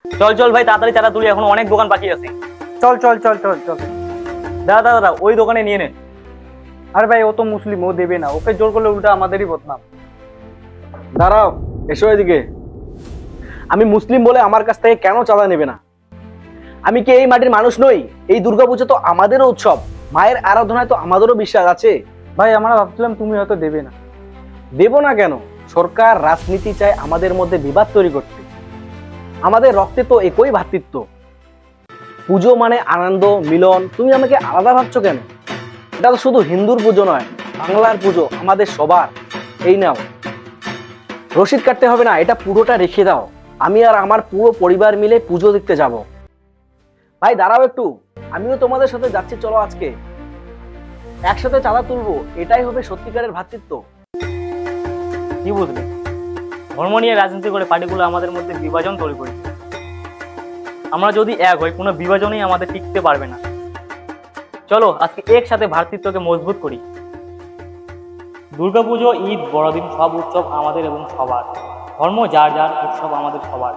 চল চল ভাই, তাড়াতাড়ি চাঁদা তুলি, এখন অনেক দোকান বাকি আছে। চল চল চল চল চল। দাদা দাদা, ওই দোকানে নিয়ে নেন। আরে ভাই, ও তো মুসলিম, ও দেবে না, ওকে জোর করলে উল্টা আমাদেরই বদনাম। দাঁড়াও, এসো এদিকে। আমি মুসলিম বলে আমার কাছ থেকে কেন চাঁদা নেবে না? আমি কি এই মাটির মানুষ নই? এই দুর্গাপূজা তো আমাদেরও উৎসব, মায়ের আরাধনায় তো আমাদেরও বিশ্বাস আছে। ভাই, আমরা ভাবছিলাম তুমি হয়তো দেবে না। দেব না কেন? সরকার রাজনীতি চায় আমাদের মধ্যে বিবাদ তৈরি করতে। আমাদের রক্তে তো একই ভ্রাতৃত্ব। পুজো মানে আনন্দ, মিলন। তুমি আমাকে আলাদা ভাবছো কেন? এটা তো শুধু হিন্দুর পুজো নয়, বাংলার পুজো, আমাদের সবার। এই নাও, রসিদ কাটতে হবে না, এটা পুরোটা রেখে দাও। আমি আর আমার পুরো পরিবার মিলে পুজো দেখতে যাব। ভাই দাঁড়াও একটু, আমিও তোমাদের সাথে যাচ্ছি, চলো আজকে একসাথে চাঁদা তুলবো। এটাই হবে সত্যিকারের ভ্রাতৃত্ব। কি বুঝলি? ধর্ম নিয়ে রাজনীতি করে পার্টিগুলো আমাদের মধ্যে বিভাজন তৈরি করেছে। আমরা যদি এক হই, কোনো বিভাজনই আমাদের টিকতে পারবে না। চলো আজকে একসাথে ভ্রাতৃত্বকে মজবুত করি। দুর্গাপুজো, ঈদ, বড়দিন সব উৎসব আমাদের এবং সবার। ধর্ম যার যার, উৎসব আমাদের সবার।